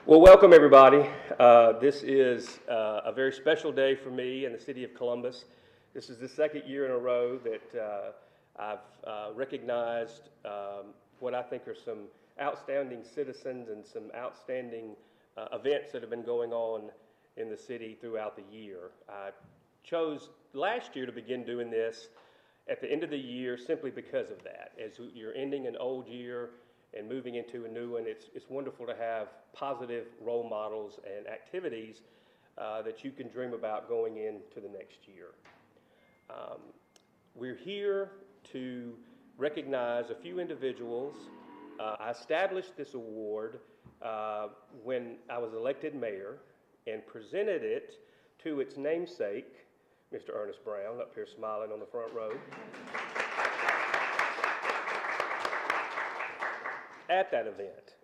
Well, welcome everybody. This is a very special day for me in the city of Columbus. This is the second year in a row that I've recognized what I think are some outstanding citizens and some outstanding events that have been going on in the city throughout the year. I chose last year to begin doing this at the end of the year simply because of that. As you're ending an old year and moving into a new one, it's wonderful to have positive role models and activities that you can dream about going into the next year. We're here to recognize a few individuals. I established this award when I was elected mayor and presented it to its namesake, Mr. Ernest Brown, up here smiling on the front row. At that event.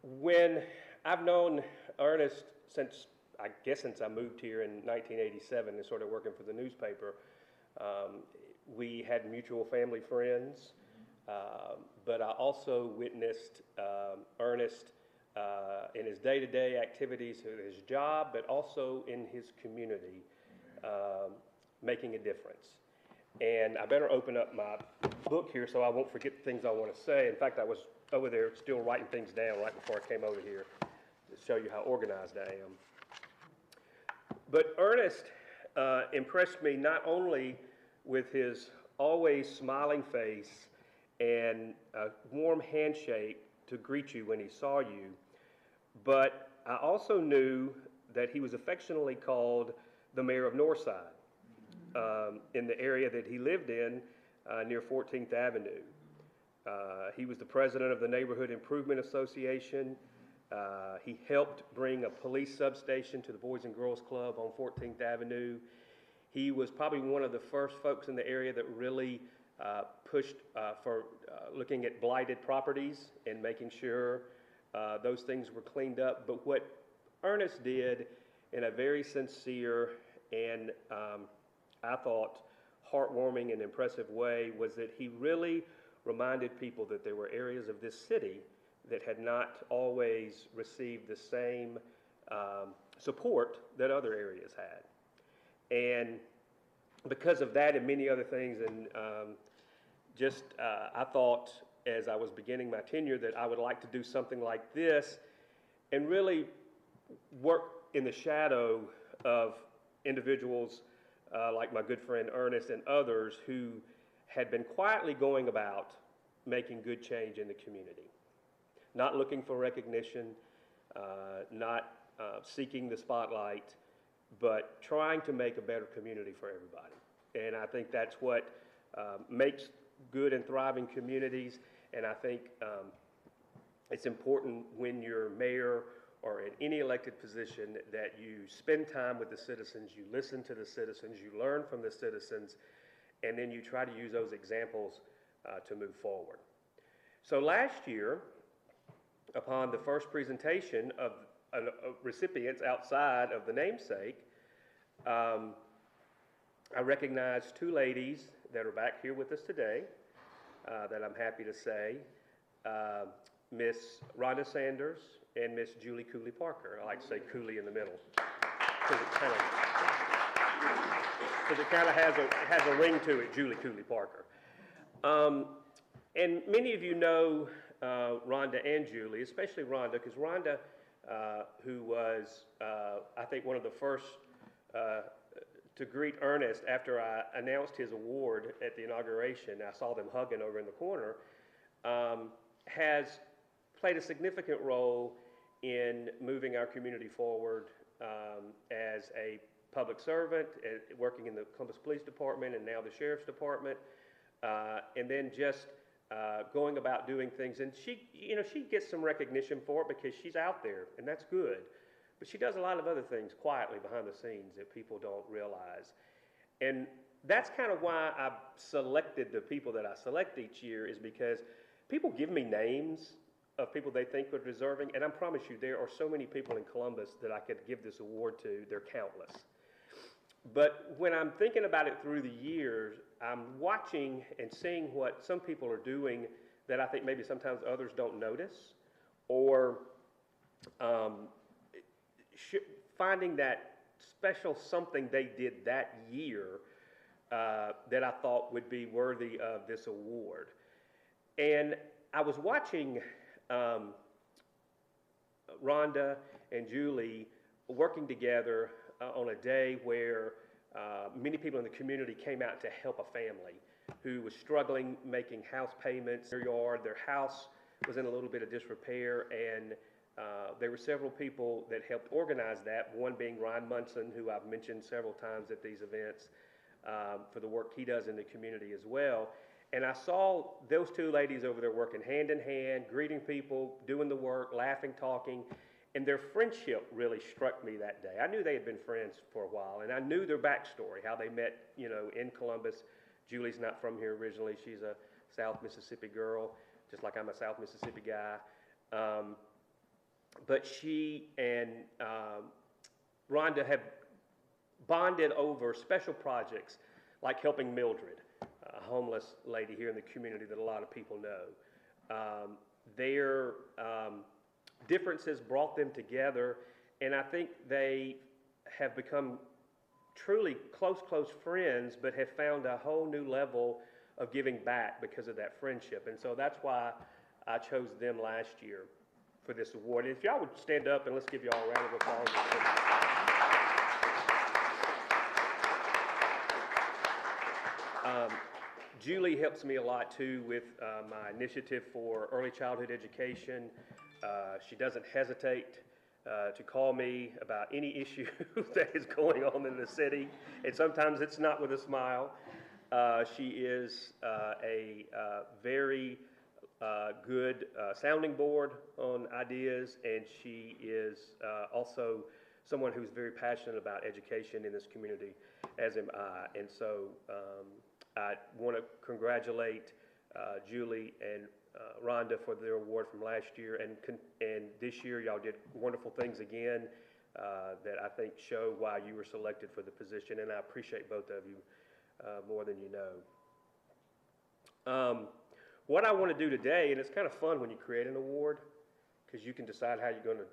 When I've known Ernest since I moved here in 1987 and started working for the newspaper. We had mutual family friends, but I also witnessed Ernest in his day-to-day activities of his job, but also in his community, making a difference. And I better open up my book here so I won't forget the things I want to say. In fact, I was over there still writing things down right before I came over here to show you how organized I am. But Ernest impressed me not only with his always smiling face and a warm handshake to greet you when he saw you, but I also knew that he was affectionately called the mayor of Northside. In the area that he lived in near 14th Avenue. He was the president of the Neighborhood Improvement Association. He helped bring a police substation to the Boys and Girls Club on 14th Avenue. He was probably one of the first folks in the area that really pushed for looking at blighted properties and making sure those things were cleaned up. But what Ernest did in a very sincere and I thought heartwarming and impressive way was that he really reminded people that there were areas of this city that had not always received the same support that other areas had. And because of that and many other things, and I thought as I was beginning my tenure that I would like to do something like this and really work in the shadow of individuals like my good friend Ernest and others who had been quietly going about making good change in the community. Not looking for recognition, not seeking the spotlight, but trying to make a better community for everybody. And I think that's what makes good and thriving communities, and I think it's important when you're mayor or in any elected position that you spend time with the citizens, you listen to the citizens, you learn from the citizens, and then you try to use those examples to move forward. So last year, upon the first presentation of recipients outside of the namesake, I recognized two ladies that are back here with us today that I'm happy to say, Miss Rhonda Sanders and Miss Julie Cooley Parker. I like to say Cooley in the middle because it kind of has a ring to it, Julie Cooley Parker. And many of you know Rhonda and Julie, especially Rhonda, because Rhonda, who was, I think, one of the first to greet Ernest after I announced his award at the inauguration, I saw them hugging over in the corner, has played a significant role in moving our community forward as a public servant, working in the Columbus Police Department and now the Sheriff's Department, and then just going about doing things. And she gets some recognition for it because she's out there, and that's good. But she does a lot of other things quietly behind the scenes that people don't realize. And that's kind of why I selected the people that I select each year, is because people give me names of people they think are deserving, and I promise you there are so many people in Columbus that I could give this award to. They're countless. But when I'm thinking about it through the years, I'm watching and seeing what some people are doing that I think maybe sometimes others don't notice, or um, finding that special something they did that year that I thought would be worthy of this award. And I was watching Rhonda and Julie working together on a day where many people in the community came out to help a family who was struggling making house payments in their yard. Their house was in a little bit of disrepair, and there were several people that helped organize that, one being Ryan Munson, who I've mentioned several times at these events for the work he does in the community as well. And I saw those two ladies over there working hand in hand, greeting people, doing the work, laughing, talking, and their friendship really struck me that day. I knew they had been friends for a while, and I knew their backstory, how they met, in Columbus. Julie's not from here originally. She's a South Mississippi girl, just like I'm a South Mississippi guy. But she and Rhonda have bonded over special projects like helping Mildred, a homeless lady here in the community that a lot of people know. Their differences brought them together, and I think they have become truly close friends, but have found a whole new level of giving back because of that friendship. And so that's why I chose them last year for this award. And if y'all would stand up and let's give y'all a round of applause. Julie helps me a lot too with my initiative for early childhood education. She doesn't hesitate to call me about any issue that is going on in the city, and sometimes it's not with a smile. She is a very good sounding board on ideas, and she is also someone who's very passionate about education in this community, as am I. And so I want to congratulate Julie and Rhonda for their award from last year, and this year y'all did wonderful things again that I think show why you were selected for the position, and I appreciate both of you more than you know. What I want to do today, and it's kind of fun when you create an award because you can decide how you're going to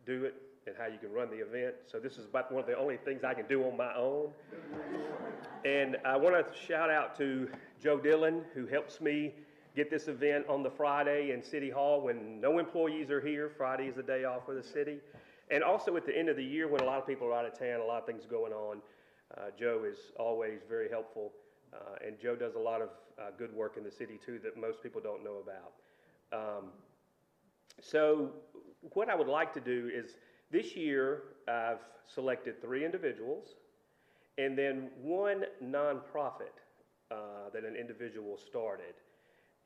do it and how you can run the event. So this is about one of the only things I can do on my own. And I want to shout out to Joe Dillon, who helps me get this event on the Friday in City Hall when no employees are here. Friday is the day off for the city. And also at the end of the year when a lot of people are out of town, a lot of things going on, Joe is always very helpful. And Joe does a lot of good work in the city too that most people don't know about. So what I would like to do is this year I've selected 3 individuals and then 1 nonprofit that an individual started.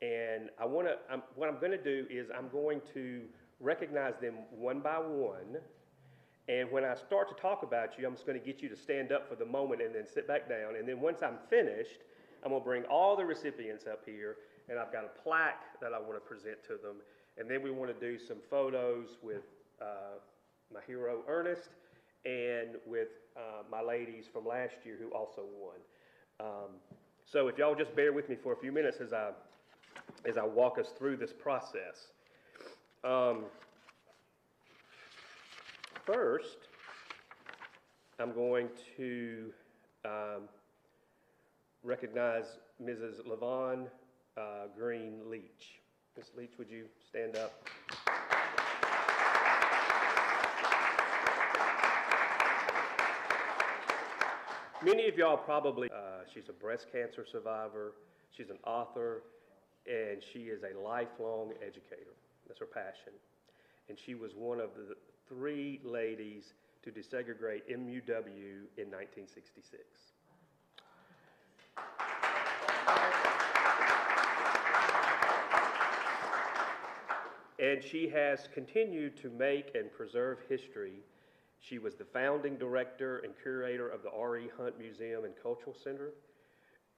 And what I'm going to do is I'm going to recognize them one by one. And when I start to talk about you, I'm just going to get you to stand up for the moment and then sit back down. And then once I'm finished, I'm going to bring all the recipients up here, and I've got a plaque that I want to present to them. And then we want to do some photos with my hero, Ernest, and with my ladies from last year who also won. So if y'all just bear with me for a few minutes as I walk us through this process. First, I'm going to recognize Mrs. Levon Green Leach. Ms. Leach, would you stand up? Many of y'all probably, she's a breast cancer survivor, she's an author, and she is a lifelong educator. That's her passion. And she was one of the 3 ladies to desegregate MUW in 1966. And she has continued to make and preserve history. She was the founding director and curator of the R.E. Hunt Museum and Cultural Center.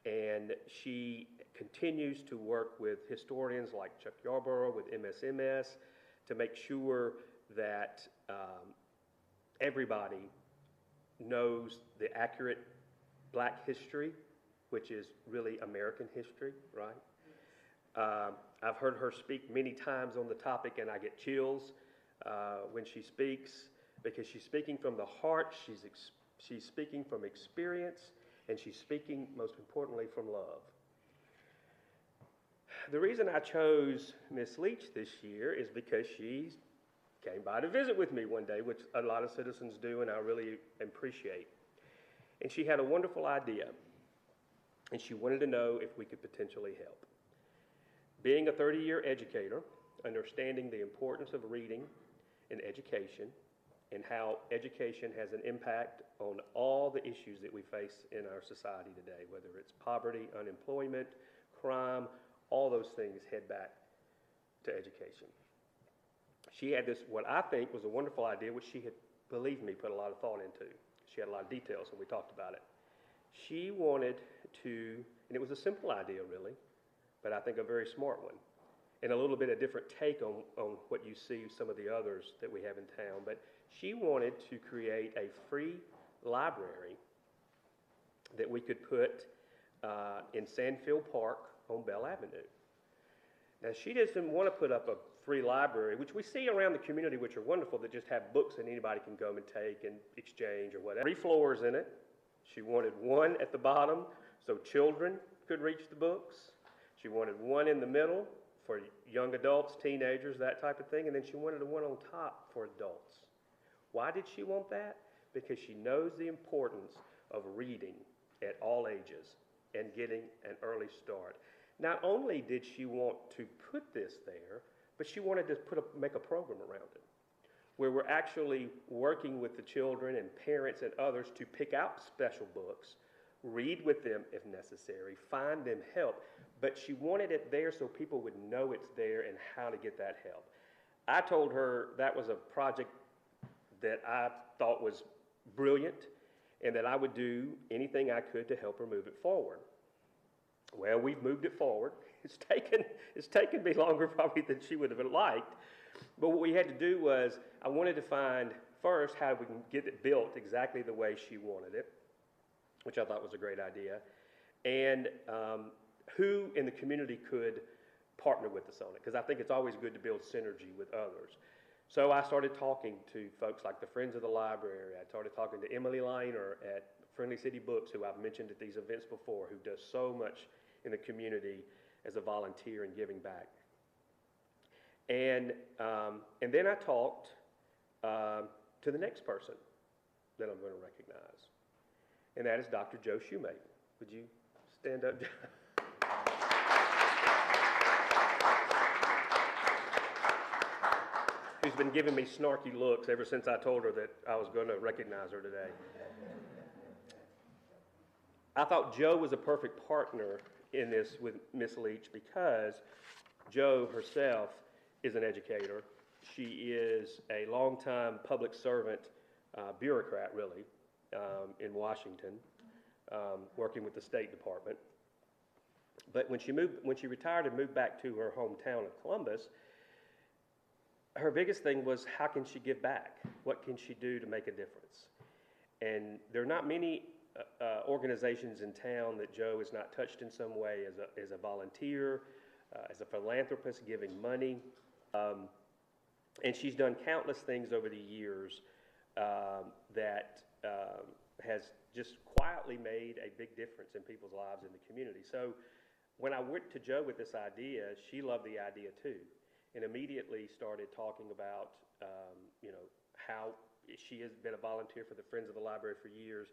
And she continues to work with historians like Chuck Yarborough with MSMS to make sure that everybody knows the accurate Black history, which is really American history, right? I've heard her speak many times on the topic, and I get chills when she speaks, because she's speaking from the heart, she's speaking from experience, and she's speaking, most importantly, from love. The reason I chose Miss Leach this year is because she came by to visit with me one day, which a lot of citizens do, and I really appreciate. And she had a wonderful idea, and she wanted to know if we could potentially help. Being a 30-year educator, understanding the importance of reading in education and how education has an impact on all the issues that we face in our society today, whether it's poverty, unemployment, crime, all those things head back to education. She had this, what I think was a wonderful idea, which she had, believe me, put a lot of thought into. She had a lot of details when we talked about it. She wanted to, and it was a simple idea really, but I think a very smart one, and a little bit of different take on what you see some of the others that we have in town. But she wanted to create a free library that we could put in Sandfield Park on Bell Avenue. Now, she doesn't want to put up a free library, which we see around the community, which are wonderful, that just have books that anybody can come and take and exchange or whatever. 3 floors in it. She wanted one at the bottom so children could reach the books. She wanted one in the middle for young adults, teenagers, that type of thing, and then she wanted one on top for adults. Why did she want that? Because she knows the importance of reading at all ages and getting an early start. Not only did she want to put this there, but she wanted to make a program around it, where we're actually working with the children and parents and others to pick out special books, read with them if necessary, find them help. But she wanted it there so people would know it's there and how to get that help. I told her that was a project that I thought was brilliant and that I would do anything I could to help her move it forward. Well, we've moved it forward. It's taken me longer probably than she would have liked. But what we had to do was, I wanted to find first how we can get it built exactly the way she wanted it, which I thought was a great idea, and who in the community could partner with us on it, because I think it's always good to build synergy with others. So I started talking to folks like the Friends of the Library. I started talking to Emily Liner at Friendly City Books, who I've mentioned at these events before, who does so much in the community as a volunteer and giving back. And then I talked to the next person that I'm going to recognize, and that is Dr. Joe Shoemaker. Would you stand up, Joe? Who's been giving me snarky looks ever since I told her that I was going to recognize her today. I thought Joe was a perfect partner in this with Miss Leach because Joe herself is an educator. She is a longtime public servant, bureaucrat really, in Washington, working with the State Department. But when she retired and moved back to her hometown of Columbus, her biggest thing was, how can she give back? What can she do to make a difference? And there are not many organizations in town that Joe has not touched in some way as a volunteer, as a philanthropist, giving money. And she's done countless things over the years that has just quietly made a big difference in people's lives in the community. So when I went to Joe with this idea, she loved the idea too, and immediately started talking about how she has been a volunteer for the Friends of the Library for years,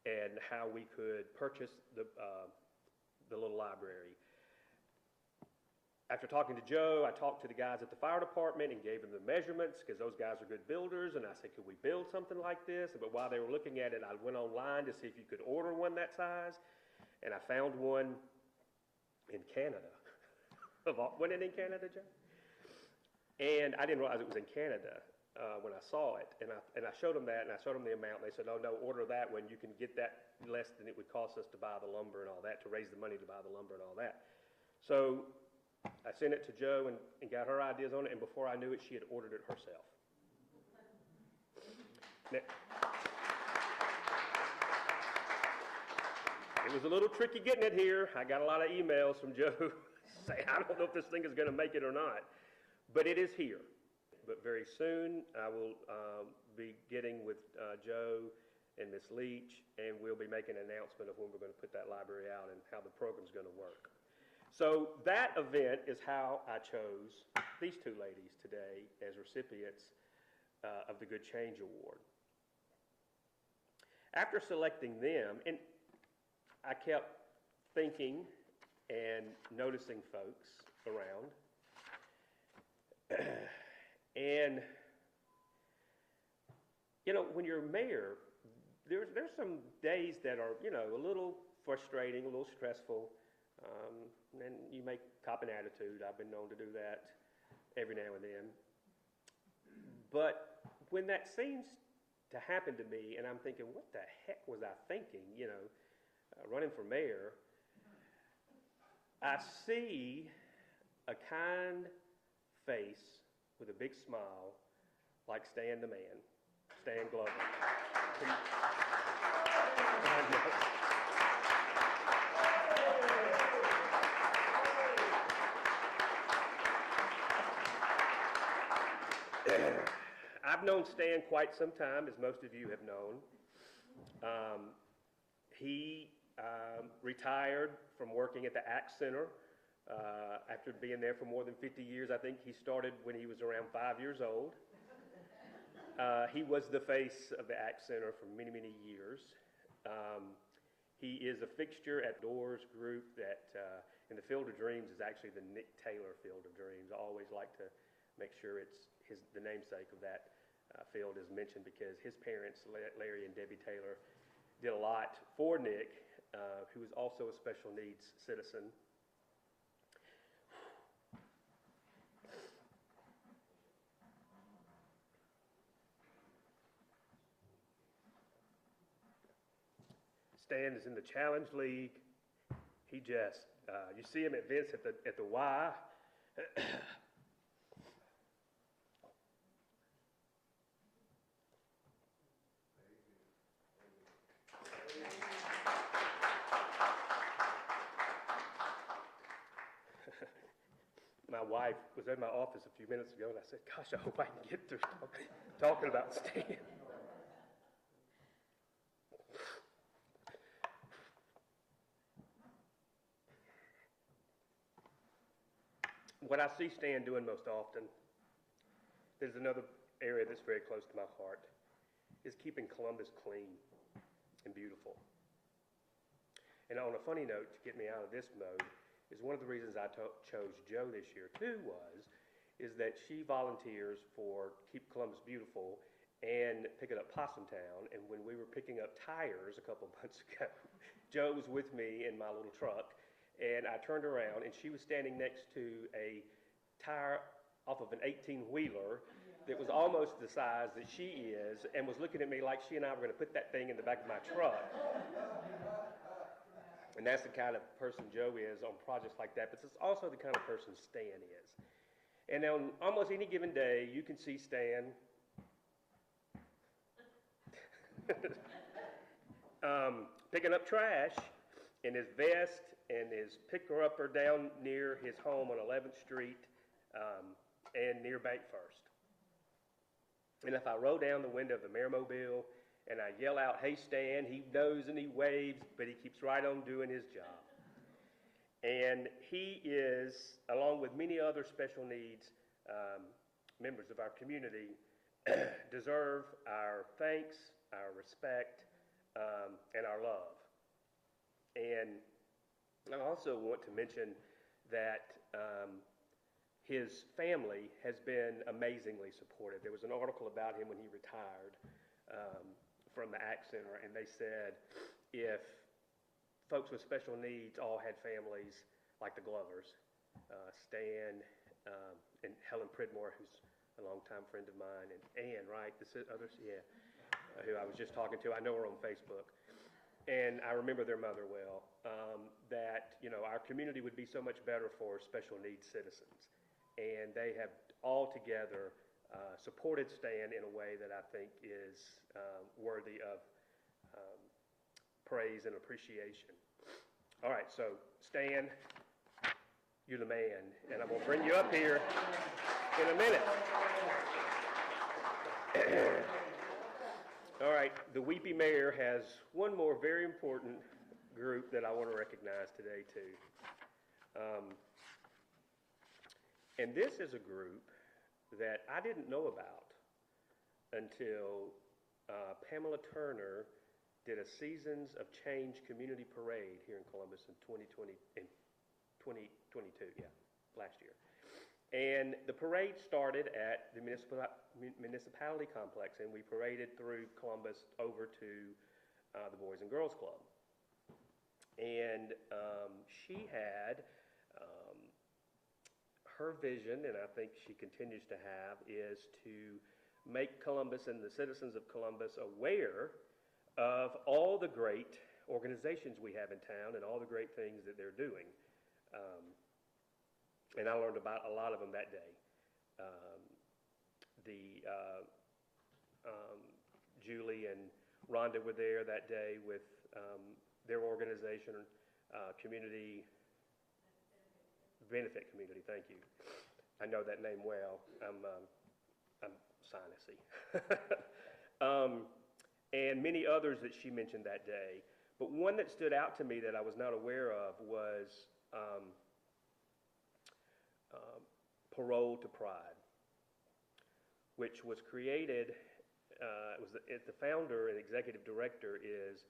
and how we could purchase the little library. After talking to Joe, I talked to the guys at the fire department and gave them the measurements, because those guys are good builders, and I said, could we build something like this? But while they were looking at it, I went online to see if you could order one that size, and I found one in Canada. Wasn't it in Canada, Joe? And I didn't realize it was in Canada when I saw it, and I showed them that, and I showed them the amount, and they said, oh no, order that one, you can get that less than it would cost us to buy the lumber and all that, to raise the money to buy the lumber and all that. So I sent it to Joe and got her ideas on it, and before I knew it, she had ordered it herself. Now, it was a little tricky getting it here. I got a lot of emails from Joe saying, I don't know if this thing is going to make it or not, but it is here. but very soon I will be getting with Joe and Miss Leach, and we'll be making an announcement of when we're going to put that library out and how the program's going to work. So that event is how I chose these two ladies today as recipients of the Good Change Award. After selecting them, and I kept thinking and noticing folks around, and you know, when you're mayor, there's some days that are, you know, a little frustrating, a little stressful, and you may cop an attitude. I've been known to do that every now and then. But when that seems to happen to me, and I'm thinking, what the heck was I thinking, you know, running for mayor, I see a kind face with a big smile like Stan the Man, Stan Glover. I've known Stan quite some time, as most of you have known. He retired from working at the ACT Center after being there for more than 50 years. I think he started when he was around 5 years old. He was the face of the ACT Center for many, many years. He is a fixture at Doors group that in the Field of Dreams is actually the Nick Taylor Field of Dreams. I always like to make sure it's the namesake of that field is mentioned because his parents, Larry and Debbie Taylor, did a lot for Nick, who was also a special needs citizen. Stan is in the Challenge League. He just, you see him at events at the Y. My wife was in my office a few minutes ago, and I said, gosh, I hope I can get through talking about Stan. What I see Stan doing most often, there's another area that's very close to my heart, is keeping Columbus clean and beautiful. And on a funny note, to get me out of this mode, is one of the reasons I chose Jo this year too is that she volunteers for Keep Columbus Beautiful and Picking Up Possum Town. And when we were picking up tires a couple months ago, Jo was with me in my little truck, and I turned around and she was standing next to a tire off of an 18-wheeler that was almost the size that she is and was looking at me like she and I were going to put that thing in the back of my truck. And that's the kind of person Jo is on projects like that, but it's also the kind of person Stan is. And on almost any given day, you can see Stan picking up trash in his vest and his picker-upper down near his home on 11th Street and near Bank First. And if I roll down the window of the Mayormobile and I yell out, "Hey, Stan," he knows and he waves, but he keeps right on doing his job. And he is, along with many other special needs members of our community, deserve our thanks, our respect, and our love. And I also want to mention that his family has been amazingly supportive. There was an article about him when he retired from the ACT Center, and they said if folks with special needs all had families like the Glovers, Stan and Helen Pridmore, who's a longtime friend of mine, and Ann, right? Others, yeah, who I was just talking to. I know her on Facebook. And I remember their mother well, that, you know, our community would be so much better for special needs citizens. And they have all together supported Stan in a way that I think is worthy of praise and appreciation. All right, so Stan, you're the man, and I'm going to bring you up here in a minute. All right, the Weepy Mayor has one more very important group that I want to recognize today, too. And this is a group that I didn't know about until Pamela Turner did a Seasons of Change community parade here in Columbus in 2022, last year. And the parade started at the municipality complex, and we paraded through Columbus over to the Boys and Girls Club. And she had her vision, and I think she continues to have, is to make Columbus and the citizens of Columbus aware of all the great organizations we have in town and all the great things that they're doing. And I learned about a lot of them that day. Julie and Rhonda were there that day with their organization, Community Benefit Community. Thank you. I know that name well. I'm sinusy. And many others that she mentioned that day. But one that stood out to me that I was not aware of was Parole to Pride, which was created, the founder and executive director is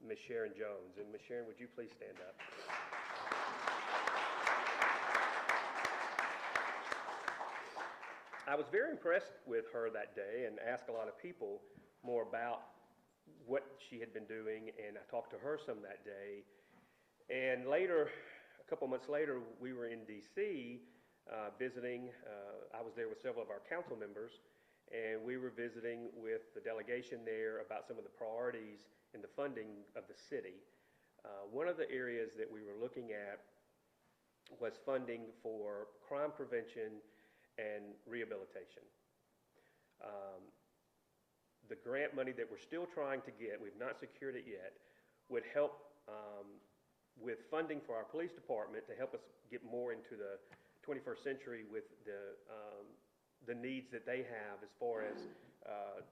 Ms. Sharon Jones. And Ms. Sharon, would you please stand up? I was very impressed with her that day and asked a lot of people more about what she had been doing, and I talked to her some that day. And later, a couple months later, we were in D.C. Visiting. I was there with several of our council members, and we were visiting with the delegation there about some of the priorities in the funding of the city. One of the areas that we were looking at was funding for crime prevention and rehabilitation. The grant money that we're still trying to get, we've not secured it yet, would help with funding for our police department to help us get more into the 21st century with the needs that they have as far as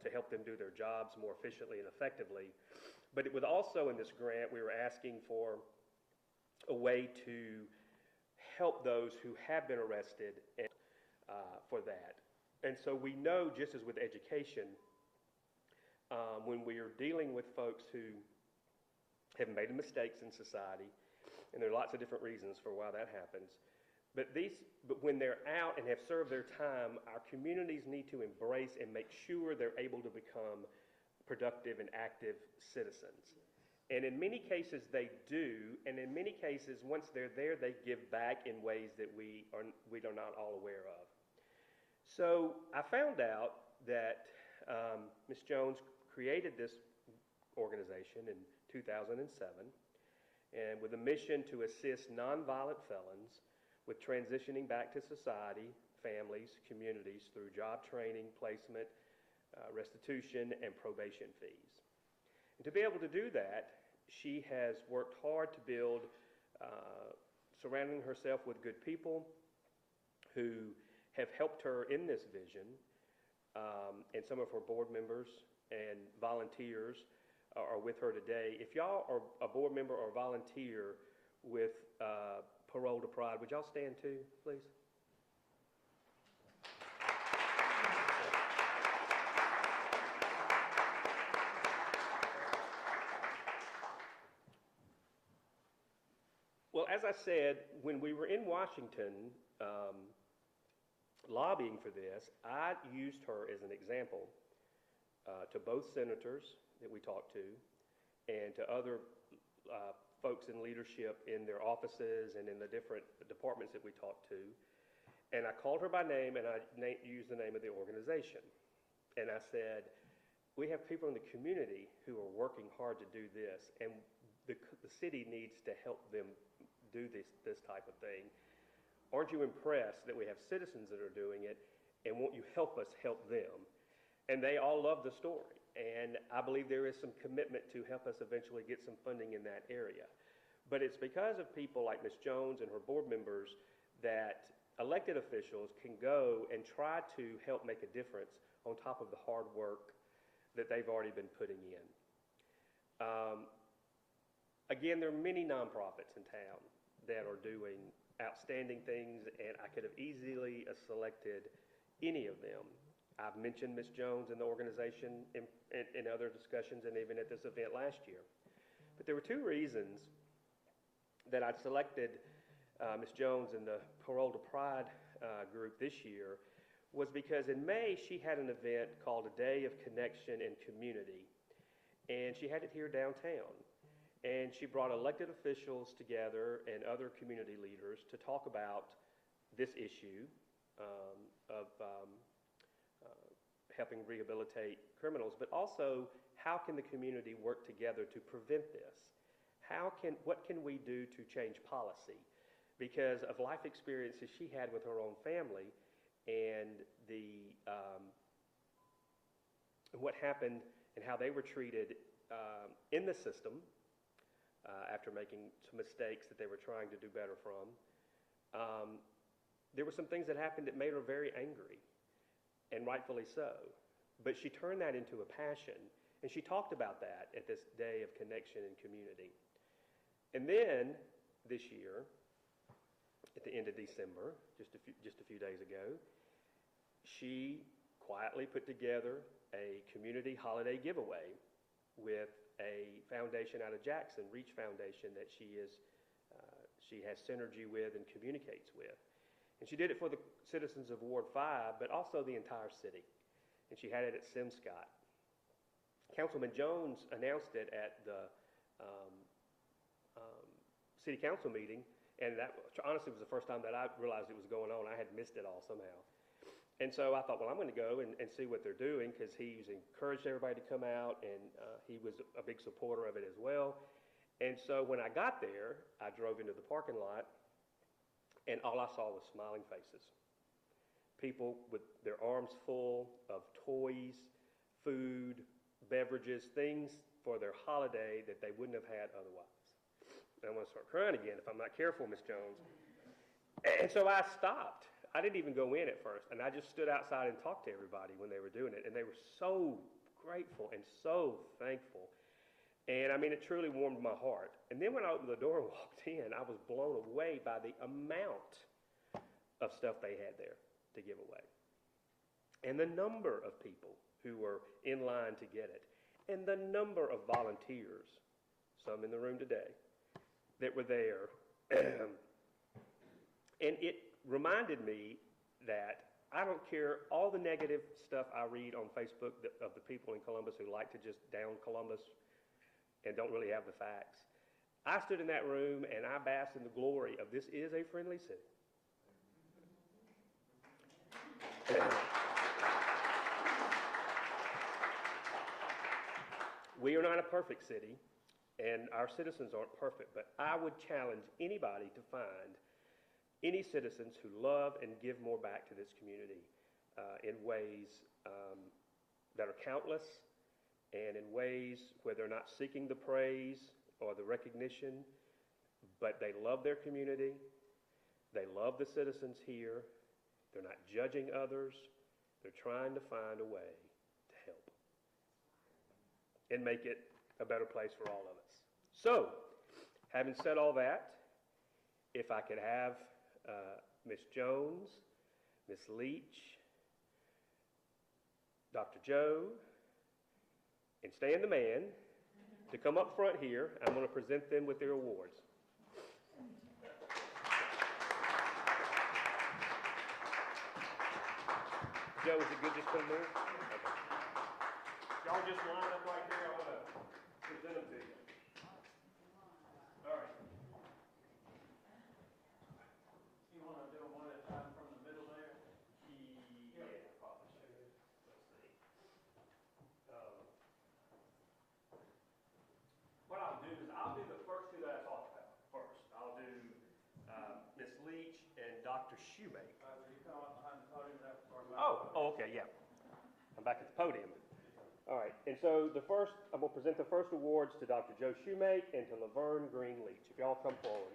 to help them do their jobs more efficiently and effectively. But it would also, in this grant, we were asking for a way to help those who have been arrested and, for that. And so we know, just as with education, when we are dealing with folks who have made mistakes in society, and there are lots of different reasons for why that happens, but when they're out and have served their time, our communities need to embrace and make sure they're able to become productive and active citizens. And in many cases they do, and in many cases once they're there, they give back in ways that we are not all aware of. So I found out that Ms. Jones created this organization in 2007, and with a mission to assist nonviolent felons with transitioning back to society, families, communities through job training, placement, restitution, and probation fees. And to be able to do that, she has worked hard to build, surrounding herself with good people who have helped her in this vision, and some of her board members and volunteers are with her today. If y'all are a board member or volunteer with Parole to Pride, would y'all stand too, please? Well, as I said, when we were in Washington lobbying for this, I used her as an example to both senators that we talked to and to other folks in leadership in their offices and in the different departments that we talked to. And I called her by name, and I used the name of the organization. And I said, we have people in the community who are working hard to do this, and the city needs to help them do this type of thing. Aren't you impressed that we have citizens that are doing it, and won't you help us help them? And they all love the story. And I believe there is some commitment to help us eventually get some funding in that area. But it's because of people like Ms. Jones and her board members that elected officials can go and try to help make a difference on top of the hard work that they've already been putting in. Again, there are many nonprofits in town that are doing outstanding things, and I could have easily selected any of them. I've mentioned Ms. Jones and the organization in other discussions and even at this event last year. But there were two reasons that I'd selected Ms. Jones and the Parole to Pride group this year was because in May she had an event called A Day of Connection and Community, and she had it here downtown. And she brought elected officials together and other community leaders to talk about this issue of helping rehabilitate criminals, but also how can the community work together to prevent this? What can we do to change policy? Because of life experiences she had with her own family and what happened and how they were treated in the system after making some mistakes that they were trying to do better from. There were some things that happened that made her very angry, and rightfully so. But she turned that into a passion, and she talked about that at this Day of Connection and Community. And then this year, at the end of December, just a few days ago, she quietly put together a community holiday giveaway with a foundation out of Jackson, Reach Foundation, that she has synergy with and communicates with. And she did it for the citizens of Ward 5, but also the entire city. And she had it at Simscott. Councilman Jones announced it at the city council meeting, and that honestly was the first time that I realized it was going on. I had missed it all somehow. And so I thought, well, I'm going to go and see what they're doing, because he's encouraged everybody to come out, and he was a big supporter of it as well. And so when I got there, I drove into the parking lot, and all I saw was smiling faces. People with their arms full of toys, food, beverages, things for their holiday that they wouldn't have had otherwise. And I'm going to start crying again if I'm not careful, Miss Jones. And so I stopped. I didn't even go in at first, and I just stood outside and talked to everybody when they were doing it, and they were so grateful and so thankful. And I mean, it truly warmed my heart. And then when I opened the door and walked in, I was blown away by the amount of stuff they had there to give away, and the number of people who were in line to get it, and the number of volunteers, some in the room today, that were there. And it reminded me that I don't care all the negative stuff I read on Facebook of the people in Columbus who like to just down Columbus and don't really have the facts. I stood in that room and I basked in the glory of this is a friendly city. We are not a perfect city, and our citizens aren't perfect, but I would challenge anybody to find any citizens who love and give more back to this community in ways that are countless, and in ways where they're not seeking the praise or the recognition, but they love their community, they love the citizens here, they're not judging others, they're trying to find a way to help and make it a better place for all of us. So, having said all that, if I could have Ms. Jones, Ms. Leach, Dr. Joe, and Stan the Man to come up front here, I'm going to present them with their awards. Joe, is it good just put them there? Okay. Y'all just line up right there. I want to present them to you. All right. You want to do them one at a time from the middle there? Yeah, probably should. Let's see. What I'll do is I'll do the first two that I talked about first. I'll do Ms. Leach and Dr. Shoemake. You come up behind the podium and oh, okay, yeah. I'm back at the podium. All right, and so I'm going to present the first awards to Dr. Joe Shoemake and to Laverne Green Leach. If y'all come forward.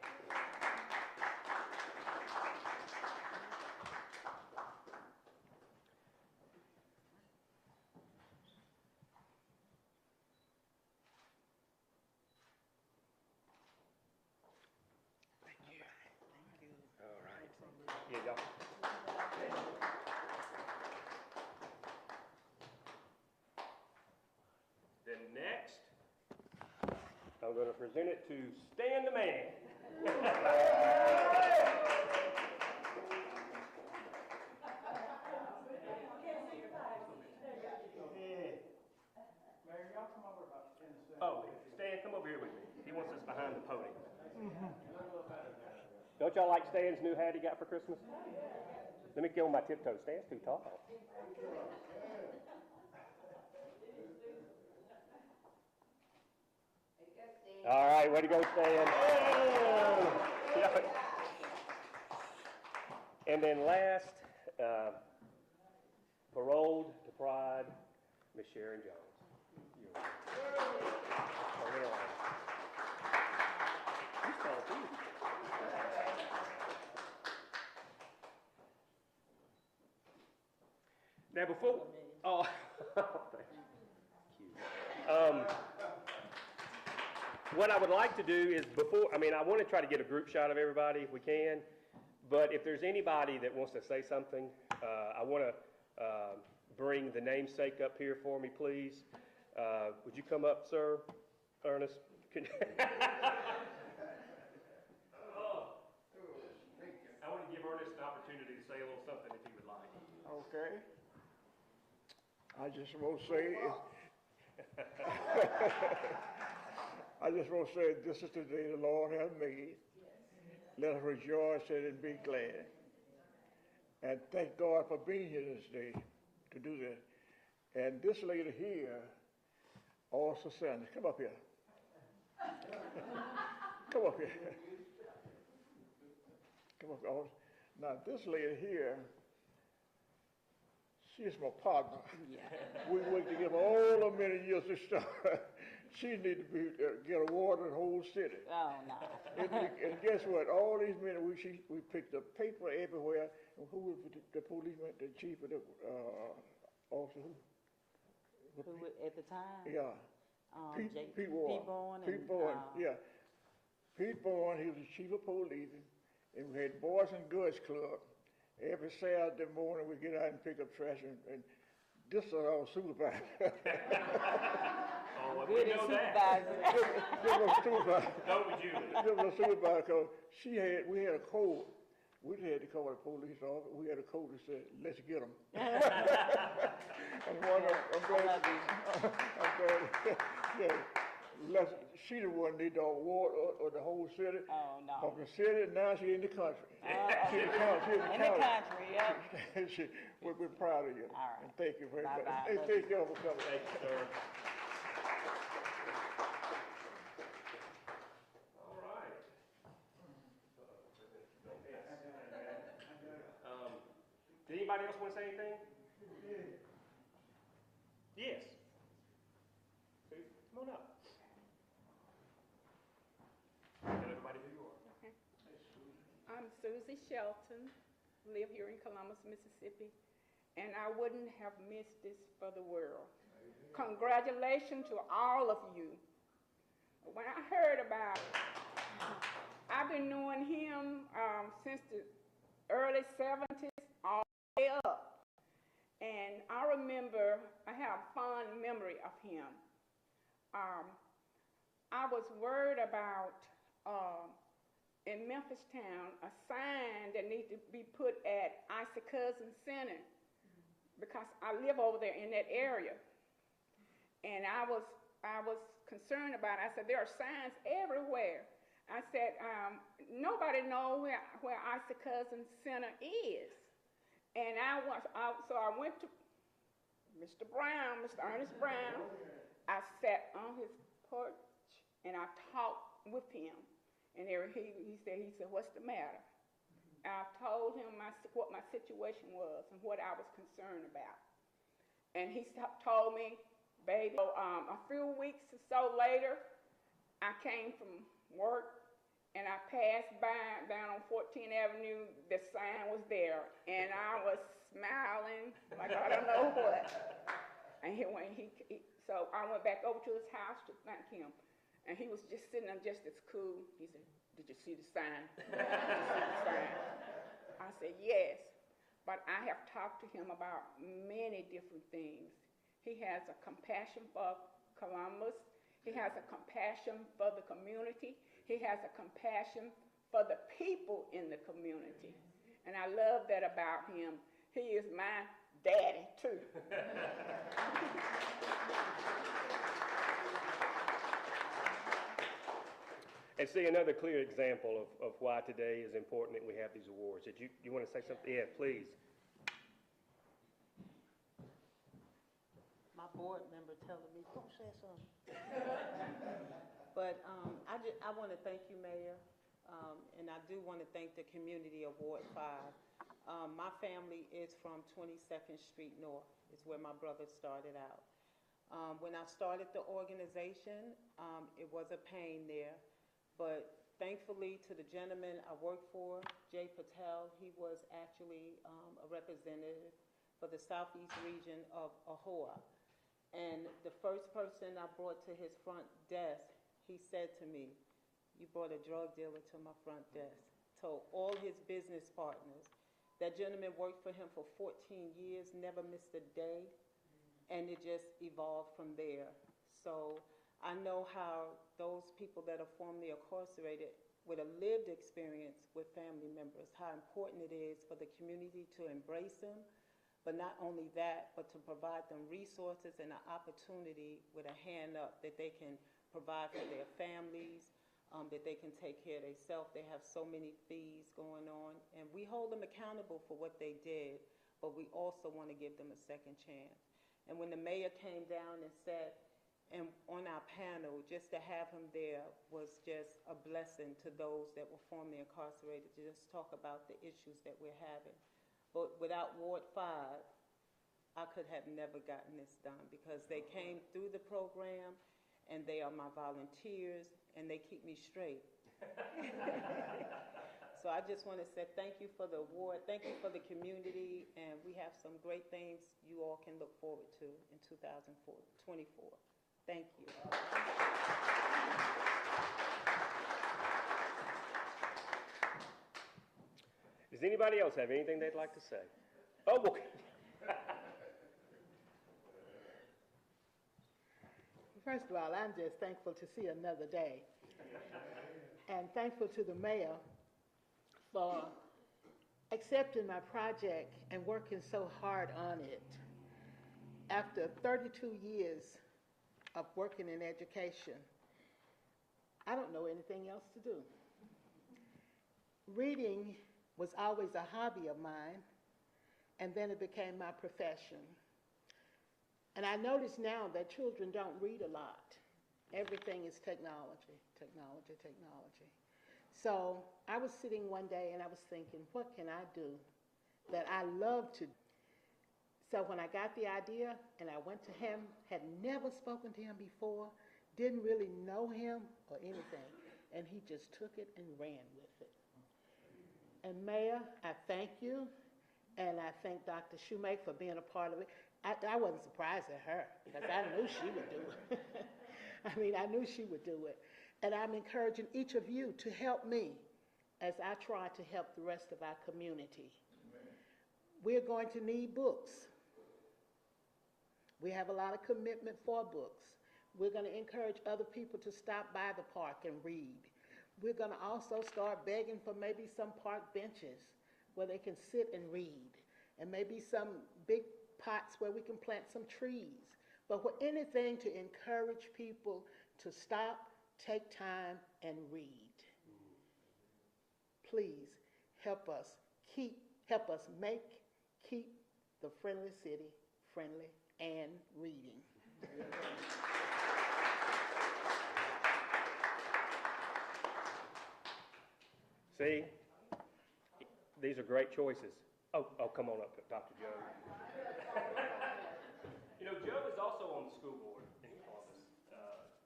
I'm going to present it to Stan the Man. Oh, Stan, come over here with me. He wants us behind the podium. Don't y'all like Stan's new hat he got for Christmas? Let me get on my tiptoes. Stan's too tall. All right, way to go, Stan. And then last, paroled to pride, Miss Sharon Jones. Now before, oh, thank you. What I would like to do is I want to try to get a group shot of everybody if we can, but if there's anybody that wants to say something, I want to bring the namesake up here for me, please. Would you come up, sir? Ernest? I want to give Ernest an opportunity to say a little something if he would like. Okay. I just want to say, this is the day the Lord has made. Let us rejoice in it and be glad. And thank God for being here this day to do this. And this lady here, also Sanders, come up here. Come up here. Come up here. Now this lady here, she's my partner. Yeah. We worked together all the many years to start. She need to get a award in the whole city. Oh, no. And guess what? All these men, we picked up paper everywhere. And who was the policeman, the chief of the officer? Who at the time? Yeah. Pete Bourne. Pete Bourne, yeah. Pete Bourne, he was the chief of police. And we had Boys and Girls Club. Every Saturday morning we get out and pick up trash, and this is our supervisor. Oh, well, we know that. This was supervisor. Don't we, Julie? This was supervisor because we had a code. We had to call the police officer. We had a code that said, "Let's get them." I'm glad. Yeah, she the one need the award of the whole city. Oh, no. Of the city, now she in the country. She in the country. Yeah. We're proud of you. All right. And thank you very much. Bye-bye. Hey, thank you all for coming. Thank you, sir. All right. Did anybody else want to say anything? Yes. Come on up. Tell everybody who you are. Okay. I'm Susie Shelton, live here in Columbus, Mississippi, and I wouldn't have missed this for the world. Congratulations to all of you. When I heard about it, I've been knowing him since the early 70s, all the way up. And I remember, I have a fond memory of him. I was worried about, in Memphis town, a sign that needed to be put at Isaac Cousin Center because I live over there in that area. And I was concerned about it. I said, there are signs everywhere. I said, nobody knows where Isaac Cousin Center is. And so I went to Mr. Brown, Mr. Ernest Brown. I sat on his porch and I talked with him. And he said, what's the matter? I told him what my situation was and what I was concerned about. And he told me, baby, a few weeks or so later, I came from work and I passed by down on 14th Avenue. The sign was there, and I was smiling like I don't know what. And so I went back over to his house to thank him, and he was just sitting there just as cool. He said, "Did you see the sign?" Did you see the sign? I said, "Yes," but I have talked to him about many different things. He has a compassion for Columbus. He has a compassion for the community. He has a compassion for the people in the community. And I love that about him. He is my daddy, too. And see, another clear example of why today is important that we have these awards. Did you want to say something? Yeah, please. My board member telling me, don't say something. But I want to thank you, Mayor, and I do want to thank the community of Ward 5. My family is from 22nd Street North. It's where my brother started out. When I started the organization, it was a pain there, but thankfully to the gentleman I worked for, Jay Patel, he was actually a representative for the southeast region of AHOA. And the first person I brought to his front desk, he said to me, "You brought a drug dealer to my front desk." Told all his business partners. That gentleman worked for him for 14 years, never missed a day, and it just evolved from there. So I know how those people that are formerly incarcerated with a lived experience with family members, how important it is for the community to embrace them, but not only that, but to provide them resources and an opportunity with a hand up that they can provide for their families, that they can take care of themselves. They have so many fees going on, and we hold them accountable for what they did, but we also want to give them a second chance. And when the mayor came down and sat and on our panel, just to have him there was just a blessing to those that were formerly incarcerated, to just talk about the issues that we're having. But without Ward 5, I could have never gotten this done, because they came through the program and they are my volunteers and they keep me straight. So I just want to say thank you for the award, thank you for the community, and we have some great things you all can look forward to in 2024. Thank you. Does anybody else have anything they'd like to say? Oh, okay. First of all, I'm just thankful to see another day. And thankful to the mayor for accepting my project and working so hard on it. After 32 years of working in education, I don't know anything else to do. Reading was always a hobby of mine, and then it became my profession. And I notice now that children don't read a lot. Everything is technology, technology, technology. So I was sitting one day and I was thinking, what can I do that I love to do? So when I got the idea and I went to him, had never spoken to him before, didn't really know him or anything, and he just took it and ran with it. And Mayor, I thank you, and I thank Dr. Shoemake for being a part of it. I wasn't surprised at her, because I knew she would do it. I mean, I knew she would do it. And I'm encouraging each of you to help me as I try to help the rest of our community. We're going to need books. We have a lot of commitment for books. We're going to encourage other people to stop by the park and read. We're going to also start begging for maybe some park benches where they can sit and read, and maybe some big pots where we can plant some trees. But for anything to encourage people to stop, take time, and read. Please help us keep the friendly city friendly and reading. See, these are great choices. Oh, come on up, Dr. Joe. You know, Joe is also on the school board in Columbus.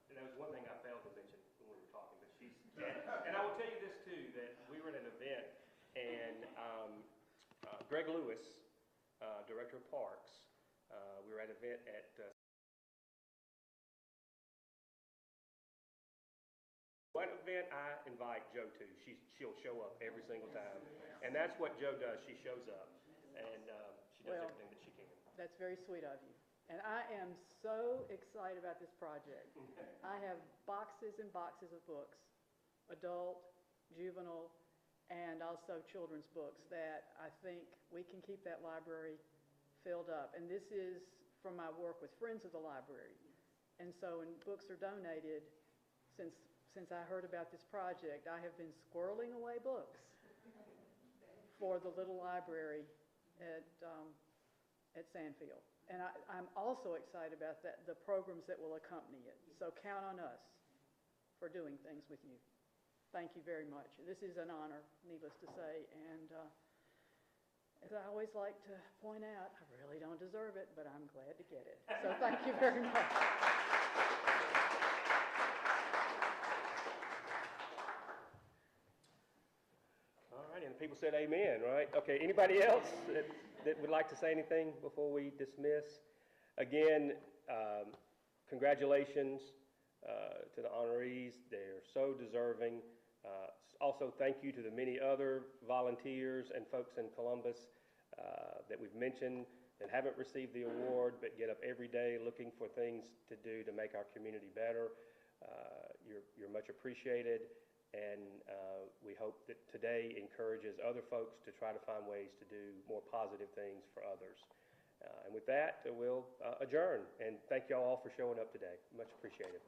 And that was one thing I failed to mention when we were talking, but she's, and I will tell you this too, that we were at an event, and Greg Lewis, Director of Parks, we were at an event at what event I invite Joe to, she'll show up every single time. And that's what Joe does. She shows up, and she does everything that she can. That's very sweet of you. And I am so excited about this project. I have boxes and boxes of books, adult, juvenile, and also children's books that I think we can keep that library filled up. And this is from my work with Friends of the Library. And so when books are donated, since I heard about this project, I have been squirreling away books for the little library at Sandfield. And I'm also excited about the programs that will accompany it. So count on us for doing things with you. Thank you very much. This is an honor, needless to say, and as I always like to point out, I really don't deserve it, but I'm glad to get it. So thank you very much. All right, and the people said amen, right? Okay, anybody else that would like to say anything before we dismiss? Again, congratulations to the honorees. They're so deserving. Also, thank you to the many other volunteers and folks in Columbus that we've mentioned that haven't received the award but get up every day looking for things to do to make our community better. You're much appreciated, and we hope that today encourages other folks to try to find ways to do more positive things for others. And with that, we'll adjourn, and thank you all for showing up today. Much appreciated.